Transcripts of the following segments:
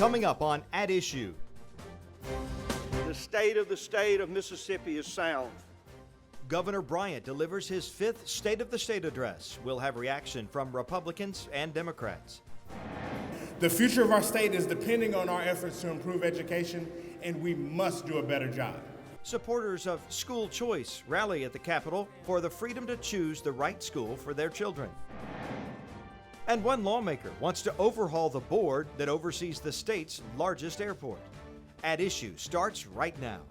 Coming up on At Issue. The state of Mississippi is sound. Governor Bryant delivers his fifth State of the State address. We'll have reaction from Republicans and Democrats. The future of our state is depending on our efforts to improve education, and we must do a better job. Supporters of school choice rally at the Capitol for the freedom to choose the right school for their children. And one lawmaker wants to overhaul the board that oversees the state's largest airport. At Issue starts right now.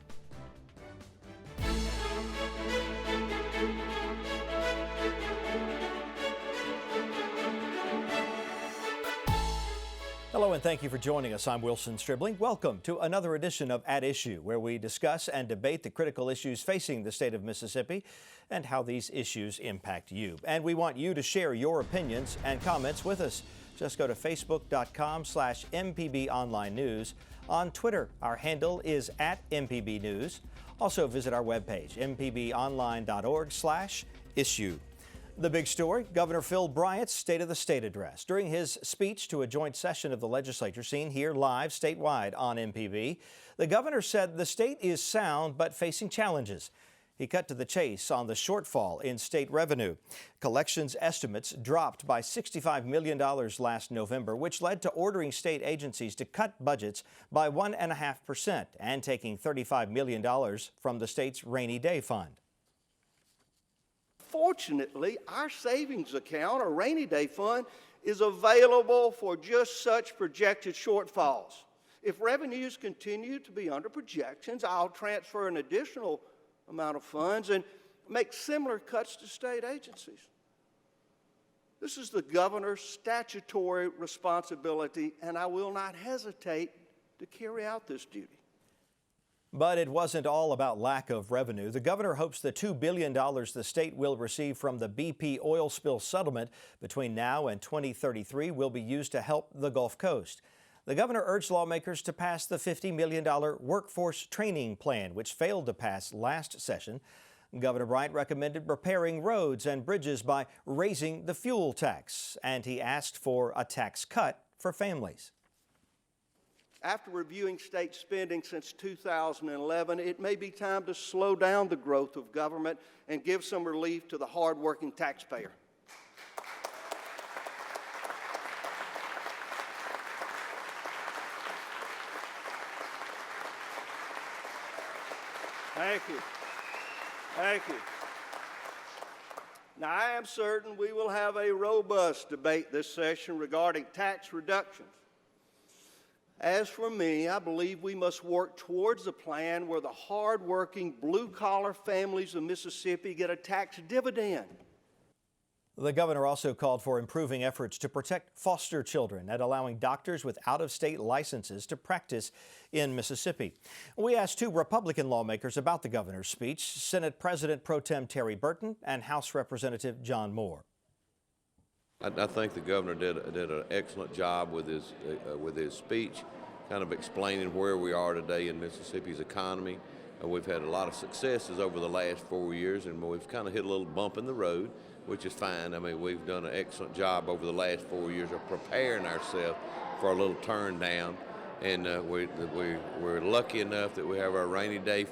Hello and thank you for joining us. I'm Wilson Stribling. Welcome to another edition of At Issue, where we discuss and debate the critical issues facing the state of Mississippi and how these issues impact you. And we want you to share your opinions and comments with us. Just go to facebook.com/MPB Online News. On Twitter, our handle is @MPB News. Also visit our webpage, mpbonline.org/issue. The big story, Governor Phil Bryant's State of the State address. During his speech to a joint session of the legislature seen here live statewide on MPB, the governor said the state is sound but facing challenges. He cut to the chase on the shortfall in state revenue. Collections estimates dropped by $65 million last November, which led to ordering state agencies to cut budgets by 1.5% and taking $35 million from the state's rainy day fund. Fortunately, our savings account, or rainy day fund, is available for just such projected shortfalls. If revenues continue to be under projections, I'll transfer an additional amount of funds and make similar cuts to state agencies. This is the governor's statutory responsibility, and I will not hesitate to carry out this duty. But it wasn't all about lack of revenue. The governor hopes the $2 billion the state will receive from the BP oil spill settlement between now and 2033 will be used to help the Gulf Coast. The governor urged lawmakers to pass the $50 million workforce training plan, which failed to pass last session. Governor Bryant recommended repairing roads and bridges by raising the fuel tax, and he asked for a tax cut for families. After reviewing state spending since 2011, it may be time to slow down the growth of government and give some relief to the hardworking taxpayer. Thank you. Thank you. Now, I am certain we will have a robust debate this session regarding tax reductions. As for me, I believe we must work towards a plan where the hard-working, blue-collar families of Mississippi get a tax dividend. The governor also called for improving efforts to protect foster children and allowing doctors with out-of-state licenses to practice in Mississippi. We asked two Republican lawmakers about the governor's speech, Senate President Pro Tem Terry Burton and House Representative John Moore. I think the governor did an excellent job with his speech, kind of explaining where we are today in Mississippi's economy. We've had a lot of successes over the last 4 years, and we've kind of hit a little bump in the road, which is fine. I mean, we've done an excellent job over the last 4 years of preparing ourselves for a little turn down, and we're lucky enough that we have our rainy day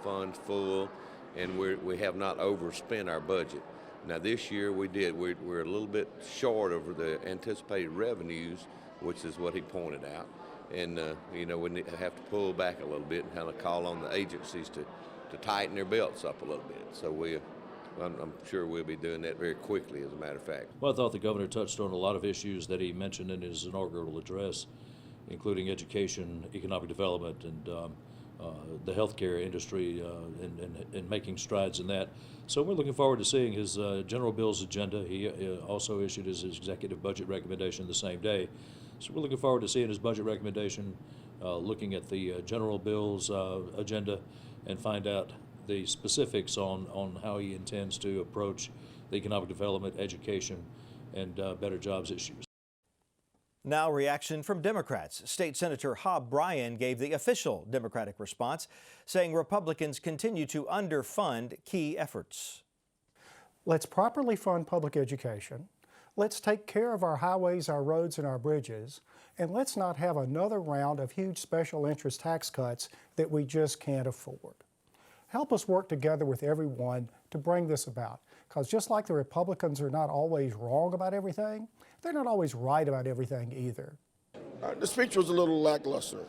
funds full, and we have not overspent our budget. Now this year we did. We're a little bit short of the anticipated revenues, which is what he pointed out. And we have to pull back a little bit and kind of call on the agencies to tighten their belts up a little bit. So I'm sure we'll be doing that very quickly, as a matter of fact. Well, I thought the governor touched on a lot of issues that he mentioned in his inaugural address, including education, economic development, and the healthcare industry, and making strides in that. So we're looking forward to seeing his general bills agenda. He also issued his executive budget recommendation the same day. So we're looking forward to seeing his budget recommendation, looking at the general bills agenda, and find out the specifics on how he intends to approach the economic development, education, and better jobs issues. Now reaction from Democrats. State Senator Hob Bryan gave the official Democratic response, saying Republicans continue to underfund key efforts. Let's properly fund public education. Let's take care of our highways, our roads, and our bridges, and let's not have another round of huge special interest tax cuts that we just can't afford. Help us work together with everyone to bring this about, because just like the Republicans are not always wrong about everything, they're not always right about everything either. The speech was a little lackluster.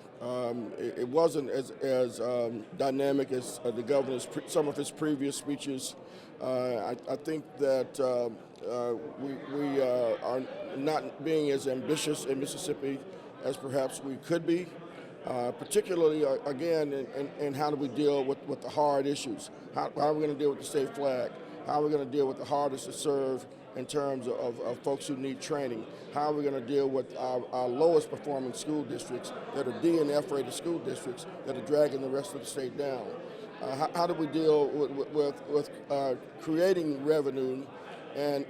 It wasn't as dynamic as the governor's some of his previous speeches. I think that we are not being as ambitious in Mississippi as perhaps we could be, particularly, again, in how do we deal with the hard issues? How are we going to deal with the state flag? How are we going to deal with the hardest to serve in terms of folks who need training? How are we going to deal with our lowest performing school districts that are D and F rated school districts that are dragging the rest of the state down? How do we deal with creating revenue and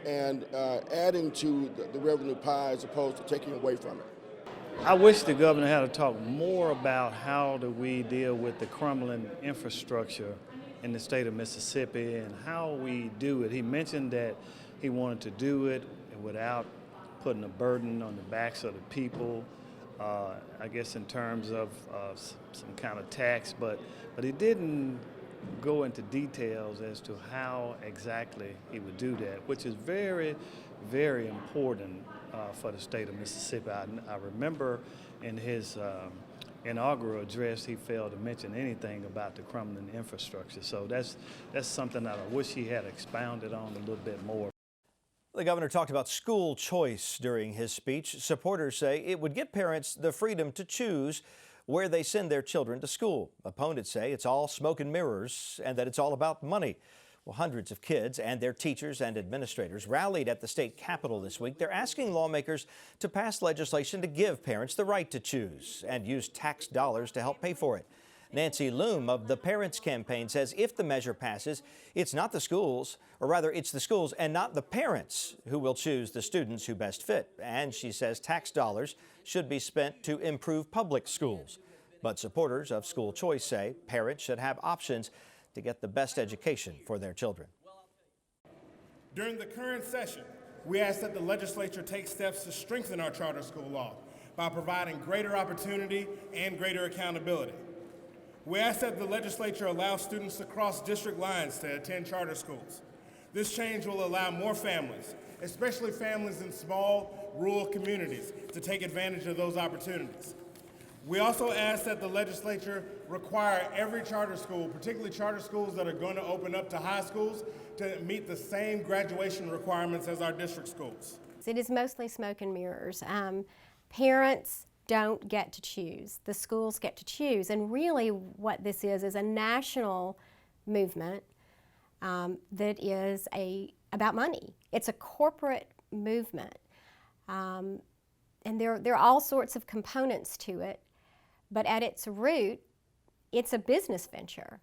adding to the revenue pie as opposed to taking away from it? I wish the governor had to talk more about how do we deal with the crumbling infrastructure in the state of Mississippi and how we do it. He mentioned that he wanted to do it without putting a burden on the backs of the people, I guess in terms of some kind of tax, but he didn't go into details as to how exactly he would do that, which is very, very important for the state of Mississippi. I remember in his inaugural address, he failed to mention anything about the crumbling infrastructure. So that's something that I wish he had expounded on a little bit more. The governor talked about school choice during his speech. Supporters say it would give parents the freedom to choose where they send their children to school. Opponents say it's all smoke and mirrors and that it's all about money. Well, hundreds of kids and their teachers and administrators rallied at the state capitol this week. They're asking lawmakers to pass legislation to give parents the right to choose and use tax dollars to help pay for it. Nancy Loom of the Parents Campaign says if the measure passes, it's not the schools, or rather it's the schools and not the parents who will choose the students who best fit. And she says tax dollars should be spent to improve public schools. But supporters of school choice say parents should have options to get the best education for their children. During the current session, we ask that the legislature take steps to strengthen our charter school law by providing greater opportunity and greater accountability. We ask that the legislature allow students to cross district lines to attend charter schools. This change will allow more families, especially families in small, rural communities, to take advantage of those opportunities. We also ask that the legislature require every charter school, particularly charter schools that are going to open up to high schools, to meet the same graduation requirements as our district schools. It is mostly smoke and mirrors. Parents don't get to choose. The schools get to choose. And really what this is a national movement that is about money. It's a corporate movement. And there are all sorts of components to it. But at its root, it's a business venture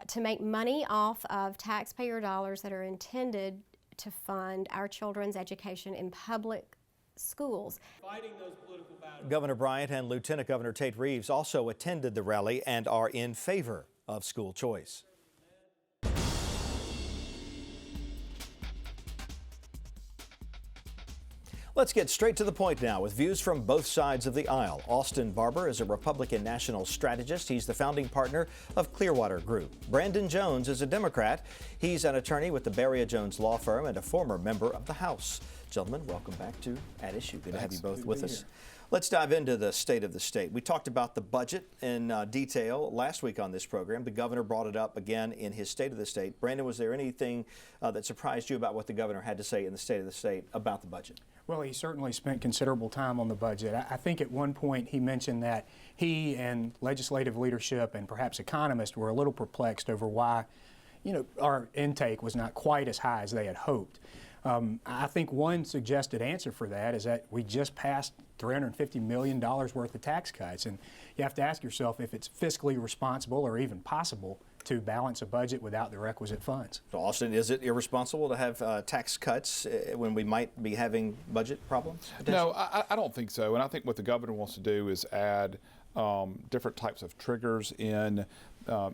to make money off of taxpayer dollars that are intended to fund our children's education in public schools. Governor Bryant and Lieutenant Governor Tate Reeves also attended the rally and are in favor of school choice. Let's get straight to the point now with views from both sides of the aisle. Austin Barber is a Republican national strategist. He's the founding partner of Clearwater Group. Brandon Jones is a Democrat. He's an attorney with the Beria Jones Law Firm and a former member of the House. Gentlemen, welcome back to At Issue. Good to have you both with us. Let's dive into the state of the state. We talked about the budget in detail last week on this program. The governor brought it up again in his State of the State. Brandon, was there anything that surprised you about what the governor had to say in the State of the State about the budget? Well, he certainly spent considerable time on the budget. I think at one point he mentioned that he and legislative leadership and perhaps economists were a little perplexed over why, our intake was not quite as high as they had hoped. I think one suggested answer for that is that we just passed $350 million worth of tax cuts, and you have to ask yourself if it's fiscally responsible or even possible to balance a budget without the requisite funds. So, Austin, is it irresponsible to have tax cuts when we might be having budget problems? No, I don't think so. And I think what the governor wants to do is add different types of triggers in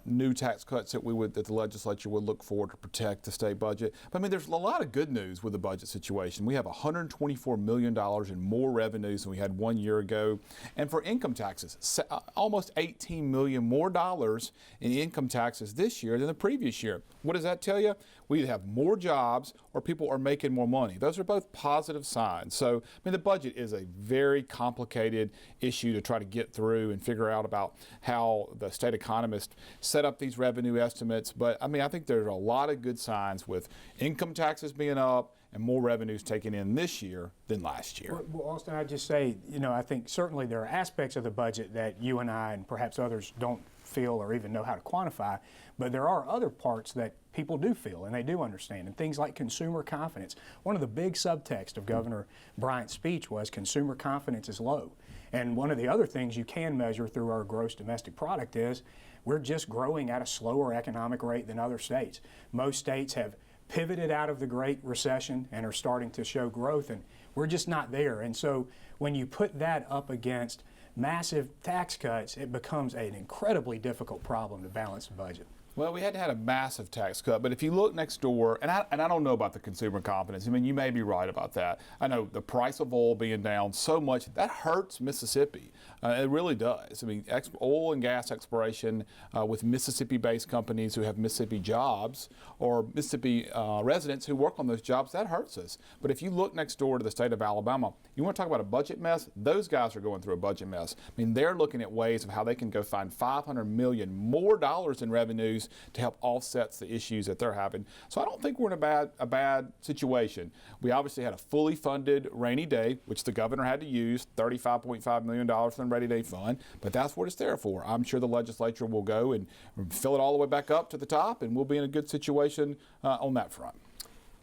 new tax cuts that the legislature would look for to protect the state budget. But I mean, there's a lot of good news with the budget situation. We have $124 million in more revenues than we had 1 year ago. And for income taxes, almost $18 million more dollars in income taxes this year than the previous year. What does that tell you? We either have more jobs or people are making more money. Those are both positive signs. So, I mean, the budget is a very complicated issue to try to get through and figure out about how the state economists set up these revenue estimates. But, I mean, I think there's a lot of good signs with income taxes being up and more revenues taken in this year than last year. Well, Austin, I'd just say, you know, I think certainly there are aspects of the budget that you and I and perhaps others don't feel or even know how to quantify, but there are other parts that people do feel and they do understand, and things like consumer confidence. One of the big subtext of Governor Bryant's speech was consumer confidence is low. And one of the other things you can measure through our gross domestic product is we're just growing at a slower economic rate than other states. Most states have pivoted out of the Great Recession and are starting to show growth, and we're just not there. And so when you put that up against massive tax cuts, it becomes an incredibly difficult problem to balance the budget. Well, we hadn't had a massive tax cut, but if you look next door, and I don't know about the consumer confidence. I mean, you may be right about that. I know the price of oil being down so much, that hurts Mississippi. It really does. I mean, oil and gas exploration with Mississippi-based companies who have Mississippi jobs or Mississippi residents who work on those jobs, that hurts us. But if you look next door to the state of Alabama, you want to talk about a budget mess? Those guys are going through a budget mess. I mean, they're looking at ways of how they can go find $500 million more in revenues to help offset the issues that they're having. So I don't think we're in a bad situation. We obviously had a fully funded rainy day, which the governor had to use, $35.5 million from the rainy day fund, but that's what it's there for. I'm sure the legislature will go and fill it all the way back up to the top, and we'll be in a good situation on that front.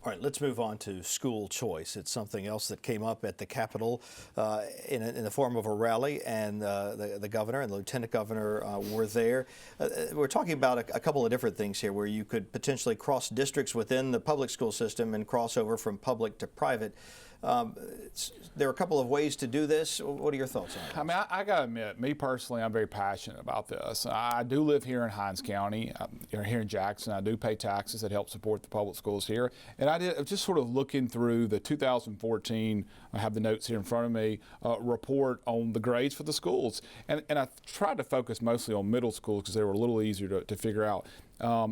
All right, let's move on to school choice. It's something else that came up at the Capitol in the form of a rally, and the governor and the lieutenant governor were there. We're talking about a couple of different things here where you could potentially cross districts within the public school system and cross over from public to private. There are a couple of ways to do this. What are your thoughts on it? I mean, I got to admit, me personally, I'm very passionate about this. I do live here in Hinds County, here in Jackson. I do pay taxes that help support the public schools here. And I did just sort of looking through the 2014, I have the notes here in front of me, report on the grades for the schools. And I tried to focus mostly on middle schools because they were a little easier to figure out.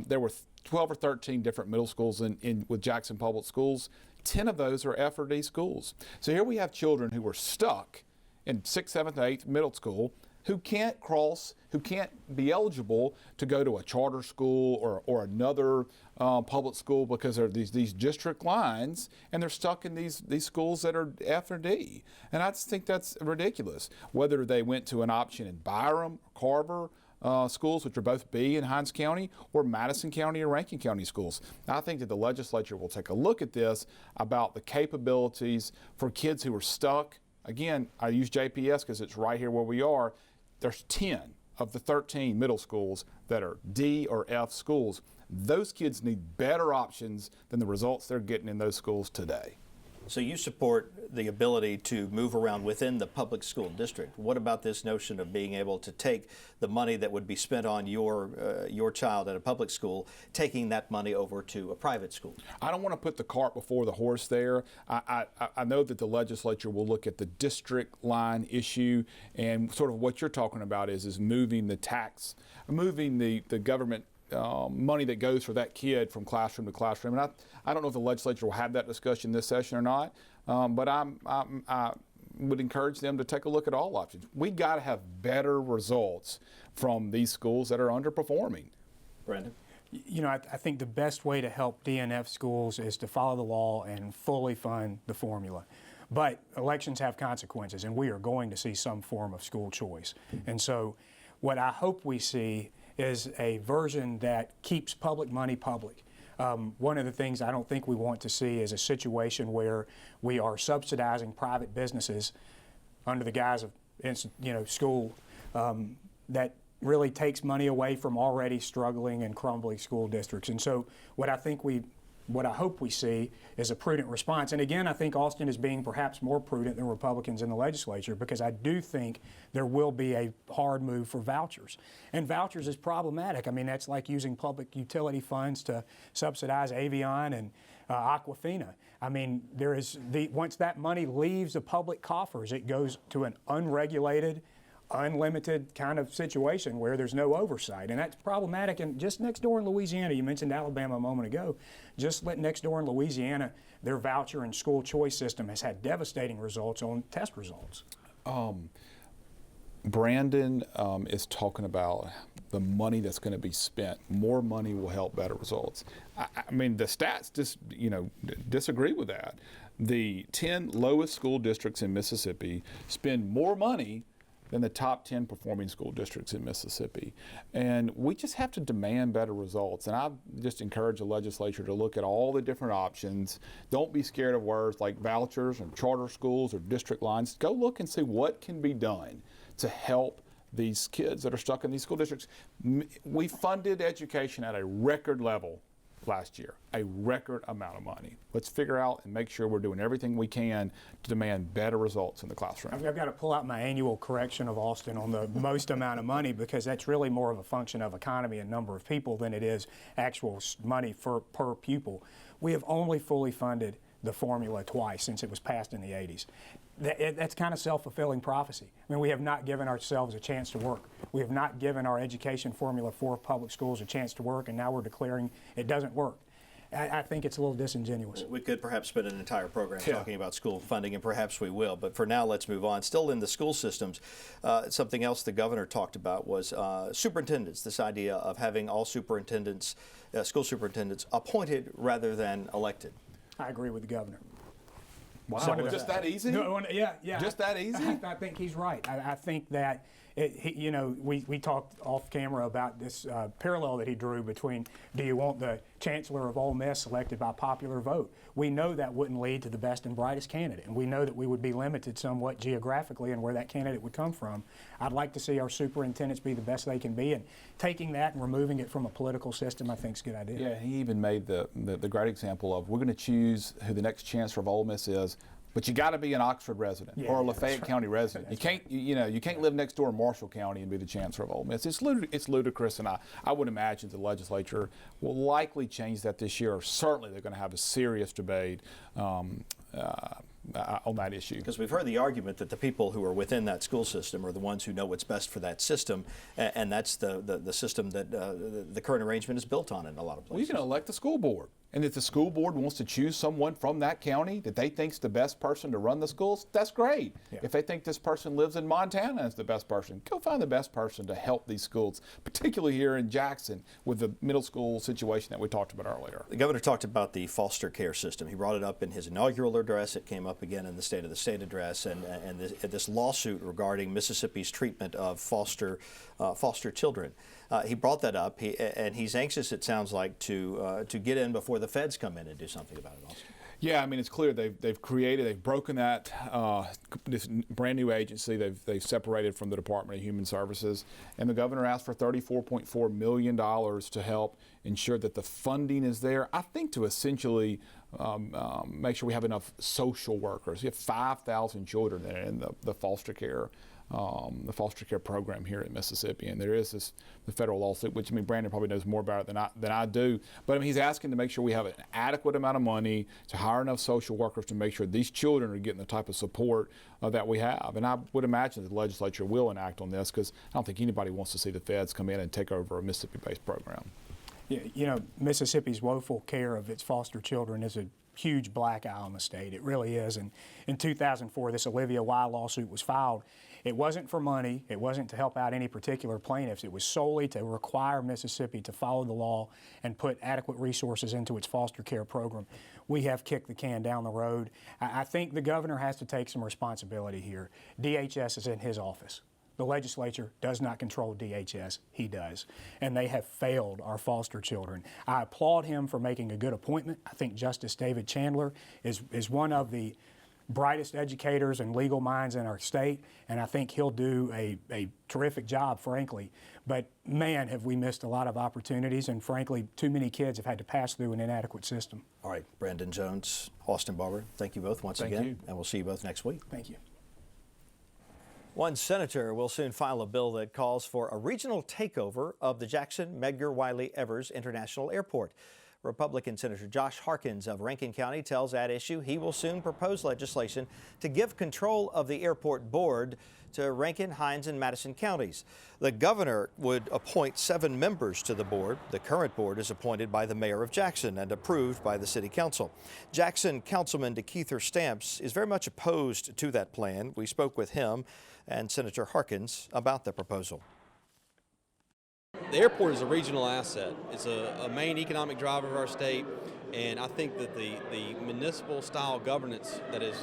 There were 12 or 13 different middle schools with Jackson Public Schools. 10 of those are F or D schools. So here we have children who are stuck in 6th, 7th, 8th middle school who can't be eligible to go to a charter school or another public school because there are these district lines, and they're stuck in these schools that are F or D. And I just think that's ridiculous. Whether they went to an option in Byram or Carver, schools, which are both B in Hinds County, or Madison County or Rankin County schools. I think that the legislature will take a look at this about the capabilities for kids who are stuck. Again, I use JPS because it's right here where we are. There's 10 of the 13 middle schools that are D or F schools. Those kids need better options than the results they're getting in those schools today. So you support the ability to move around within the public school district. What about this notion of being able to take the money that would be spent on your child at a public school, taking that money over to a private school? I don't want to put the cart before the horse there. I know that the legislature will look at the district line issue, and sort of what you're talking about is moving the government money that goes for that kid from classroom to classroom. And I don't know if the legislature will have that discussion this session or not, but I would encourage them to take a look at all options. We got to have better results from these schools that are underperforming. Brandon? You know, I think the best way to help DNF schools is to follow the law and fully fund the formula. But elections have consequences, and we are going to see some form of school choice. And so what I hope we see is a version that keeps public money public. One of the things I don't think we want to see is a situation where we are subsidizing private businesses under the guise of school that really takes money away from already struggling and crumbling school districts. And so what I think we what I hope we see is a prudent response. And again, I think Austin is being perhaps more prudent than Republicans in the legislature, because I do think there will be a hard move for vouchers. And vouchers is problematic. I mean, that's like using public utility funds to subsidize Avion and Aquafina. I mean, once that money leaves the public coffers, it goes to an unregulated, unlimited kind of situation where there's no oversight, and that's problematic. And just next door in Louisiana, you mentioned Alabama a moment ago, just next door in Louisiana, their voucher and school choice system has had devastating results on test results. Brandon is talking about the money that's going to be spent. More money will help better results. I mean, the stats just, disagree with that. The 10 lowest school districts in Mississippi spend more money than the top 10 performing school districts in Mississippi. And we just have to demand better results. And I just encourage the legislature to look at all the different options. Don't be scared of words like vouchers and charter schools or district lines. Go look and see what can be done to help these kids that are stuck in these school districts. We funded education at a record level last year, a record amount of money. Let's figure out and make sure we're doing everything we can to demand better results in the classroom. I've got to pull out my annual correction of Austin on the most amount of money, because that's really more of a function of economy and number of people than it is actual money per pupil. We have only fully funded the formula twice since it was passed in the 80s. That's kind of self-fulfilling prophecy. I mean, we have not given ourselves a chance to work. We have not given our education formula for public schools a chance to work, and now we're declaring it doesn't work. I think it's a little disingenuous. We could perhaps spend an entire program talking about school funding, and perhaps we will. But for now, let's move on. Still in the school systems, something else the governor talked about was superintendents, this idea of having all superintendents, school superintendents, appointed rather than elected. I agree with the governor. Wow, just that easy? No, yeah. Just that easy? I think he's right. I think that, we talked off camera about this parallel that he drew between, do you want the chancellor of Ole Miss selected by popular vote? We know that wouldn't lead to the best and brightest candidate, and we know that we would be limited somewhat geographically in where that candidate would come from. I'd like to see our superintendents be the best they can be, and taking that and removing it from a political system, I think is a good idea. Yeah, he even made the great example of, we're going to choose who the next chancellor of Ole Miss is, but you got to be an Oxford resident or a Lafayette County resident. You can't, you can't live next door in Marshall County and be the chancellor of Ole Miss. It's ludicrous, and I would imagine the legislature will likely change that this year. Or certainly, they're going to have a serious debate on that issue. Because we've heard the argument that the people who are within that school system are the ones who know what's best for that system, and that's the system that the current arrangement is built on in a lot of places. Well, you can elect the school board. And if the school board wants to choose someone from that county that they think's the best person to run the schools, that's great. Yeah. If they think this person lives in Montana as the best person, go find the best person to help these schools, particularly here in Jackson with the middle school situation that we talked about earlier. The governor talked about the foster care system. He brought it up in his inaugural address. It came up again in the State of the State address, and this lawsuit regarding Mississippi's treatment of foster children. He brought that up, and he's anxious, it sounds like, to get in before the feds come in and do something about it also. Yeah, I mean, it's clear they've broken that this brand new agency. They've separated from the Department of Human Services, and the governor asked for $34.4 million to help ensure that the funding is there. I think to essentially make sure we have enough social workers. You have 5,000 children in the foster care. The foster care program here in Mississippi, and there is the federal lawsuit, which Brandon probably knows more about it than I do. But he's asking to make sure we have an adequate amount of money to hire enough social workers to make sure these children are getting the type of support that we have. And I would imagine that the legislature will enact on this, because I don't think anybody wants to see the feds come in and take over a Mississippi-based program. Yeah, Mississippi's woeful care of its foster children is a huge black eye on the state. It really is. And in 2004, this Olivia Y lawsuit was filed. It wasn't for money. It wasn't to help out any particular plaintiffs. It was solely to require Mississippi to follow the law and put adequate resources into its foster care program. We have kicked the can down the road. I think the governor has to take some responsibility here. DHS is in his office. The legislature does not control DHS. He does. And they have failed our foster children. I applaud him for making a good appointment. I think Justice David Chandler is one of the brightest educators and legal minds in our state, and I think he'll do a terrific job, frankly. But man, have we missed a lot of opportunities, and frankly, too many kids have had to pass through an inadequate system. All right, Brandon Jones, Austin Barber, thank you both once again, you. and we'll see you both next week. Thank you. One senator will soon file a bill that calls for a regional takeover of the Jackson Medgar Wiley Evers International Airport. Republican Senator Josh Harkins of Rankin County tells At Issue he will soon propose legislation to give control of the airport board to Rankin, Hinds, and Madison counties. The governor would appoint 7 members to the board. The current board is appointed by the mayor of Jackson and approved by the city council. Jackson Councilman DeKeither Stamps is very much opposed to that plan. We spoke with him and Senator Harkins about the proposal. The airport is a regional asset. It's a main economic driver of our state, and I think that the municipal style governance that has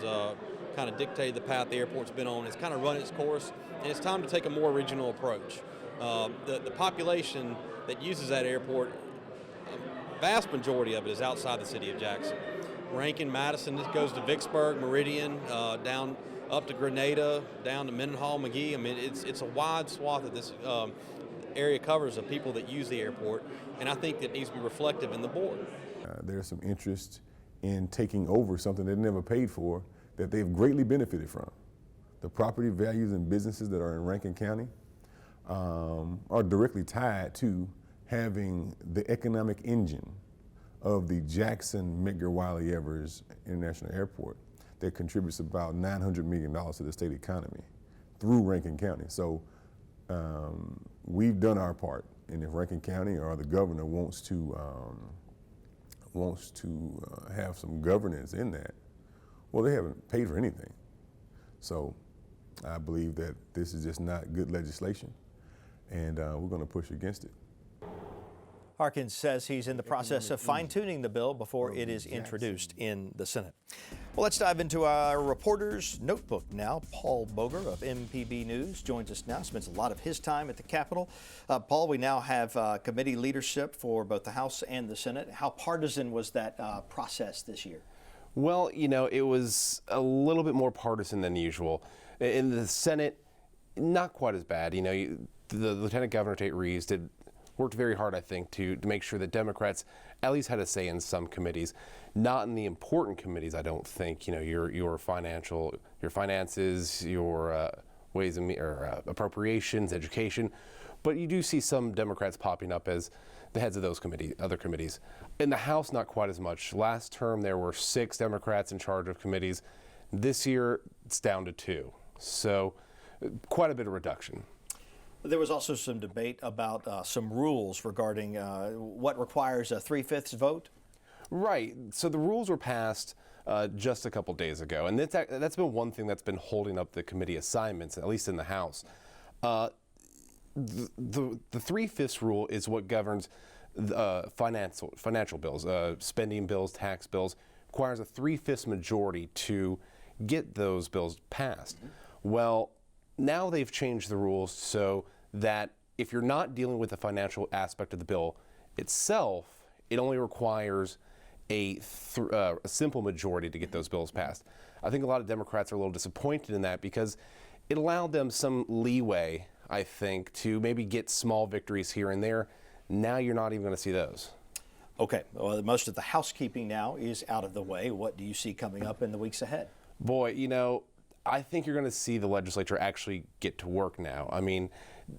kind of dictated the path the airport's been on has kind of run its course, and it's time to take a more regional approach. The population that uses that airport, a vast majority of it is outside the city of Jackson. Rankin, Madison, this goes to Vicksburg, Meridian, down up to Grenada, down to Mendenhall, McGee. I mean, it's a wide swath that this area covers of people that use the airport, and I think that needs to be reflective in the board. There's some interest in taking over something they never paid for that they've greatly benefited from. The property values and businesses that are in Rankin County are directly tied to having the economic engine of the Jackson Medgar Wiley Evers International Airport that contributes about $900 million to the state economy through Rankin County. So we've done our part, and if Rankin County or the governor wants to have some governance in that, well, they haven't paid for anything. So I believe that this is just not good legislation, and we're going to push against it. Harkins says he's in the process of fine-tuning the bill before it is introduced in the Senate. Well, let's dive into our reporter's notebook now. Paul Boger of MPB News joins us now, spends a lot of his time at the Capitol. Paul, we now have committee leadership for both the House and the Senate. How partisan was that process this year? Well, you know, it was a little bit more partisan than usual. In the Senate, not quite as bad. You know, the Lieutenant Governor Tate Reeves worked very hard, I think, to make sure that Democrats at least had a say in some committees, not in the important committees. I don't think. You know, your finances, your ways and appropriations, education, but you do see some Democrats popping up as the heads of those other committees. In the House, not quite as much. Last term, there were 6 Democrats in charge of committees. This year, it's down to 2. So, quite a bit of reduction. There was also some debate about some rules regarding what requires a 3/5 vote. Right. So the rules were passed just a couple days ago, and that's been one thing that's been holding up the committee assignments, at least in the House. The 3/5 rule is what governs financial bills, spending bills, tax bills. Requires a 3/5 majority to get those bills passed. Well, now they've changed the rules so that if you're not dealing with the financial aspect of the bill itself, it only requires a simple majority to get those bills passed. I think a lot of Democrats are a little disappointed in that because it allowed them some leeway, I think, to maybe get small victories here and there. Now you're not even going to see those. Okay, well, most of the housekeeping now is out of the way. What do you see coming up in the weeks ahead? Boy, you know, I think you're going to see the legislature actually get to work now. I mean,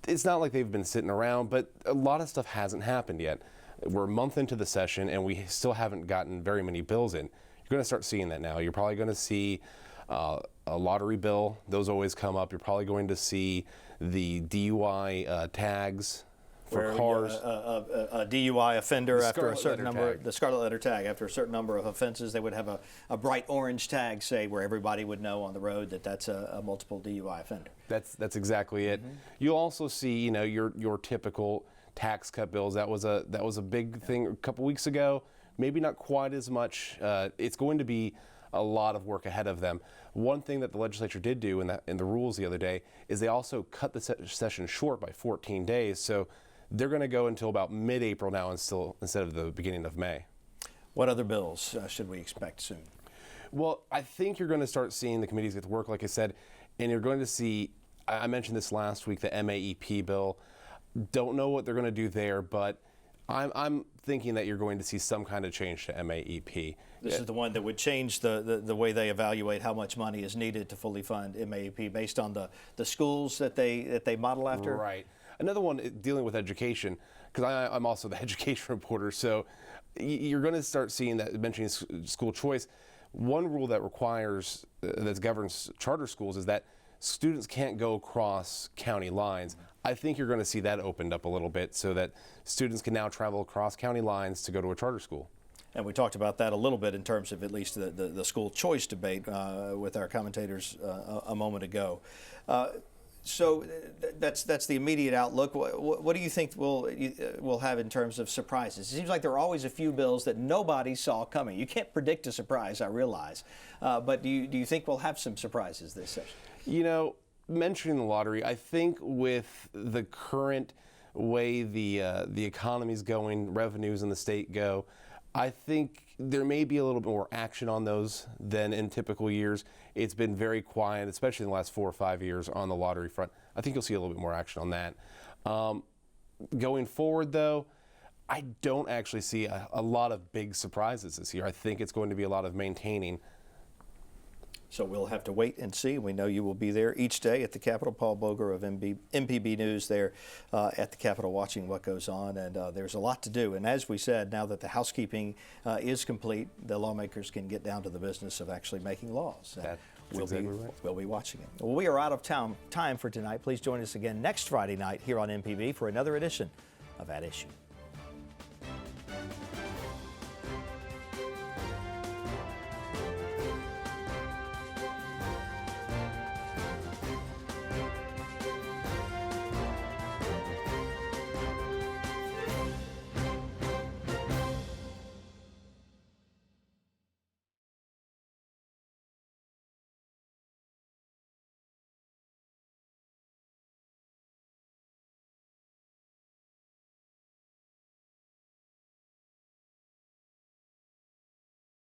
it's not like they've been sitting around, but a lot of stuff hasn't happened yet. We're a month into the session, and we still haven't gotten very many bills in. You're going to start seeing that now. You're probably going to see a lottery bill. Those always come up. You're probably going to see the DUI tags for cars. A DUI offender after a certain number, the scarlet letter tag, after a certain number of offenses, they would have a bright orange tag, say, where everybody would know on the road that that's a multiple DUI offender. That's exactly it. You'll also see, you know, your typical tax cut bills. That was a big thing a couple weeks ago. Maybe not quite as much. It's going to be a lot of work ahead of them. One thing that the legislature did do in the rules the other day is they also cut the session short by 14 days. So they're going to go until about mid-April now instead of the beginning of May. What other bills should we expect soon? Well, I think you're going to start seeing the committees get to work, like I said, and you're going to see, I mentioned this last week, the MAEP bill. Don't know what they're going to do there, but I'm thinking that you're going to see some kind of change to MAEP. This is the one that would change the way they evaluate how much money is needed to fully fund MAEP based on the schools that they model after? Right. Another one dealing with education, because I'm also the education reporter, so you're going to start seeing that, mentioning school choice. One rule that requires, that governs charter schools is that students can't go across county lines. I think you're going to see that opened up a little bit so that students can now travel across county lines to go to a charter school. And we talked about that a little bit in terms of at least the school choice debate with our commentators a moment ago. So that's the immediate outlook. What do you think we'll have in terms of surprises? It seems like there are always a few bills that nobody saw coming. You can't predict a surprise, I realize, but do you think we'll have some surprises this session? You know, mentioning the lottery, I think with the current way the economy's going, revenues in the state go, I think there may be a little bit more action on those than in typical years. It's been very quiet, especially in the last 4 or 5 years on the lottery front. I think you'll see a little bit more action on that. Going forward, though, I don't actually see a lot of big surprises this year. I think it's going to be a lot of maintaining. So we'll have to wait and see. We know you will be there each day at the Capitol. Paul Boger of MPB News there at the Capitol watching what goes on. And there's a lot to do. And as we said, now that the housekeeping is complete, the lawmakers can get down to the business of actually making laws. We'll be watching it. Well, we are out of time for tonight. Please join us again next Friday night here on MPB for another edition of At Issue.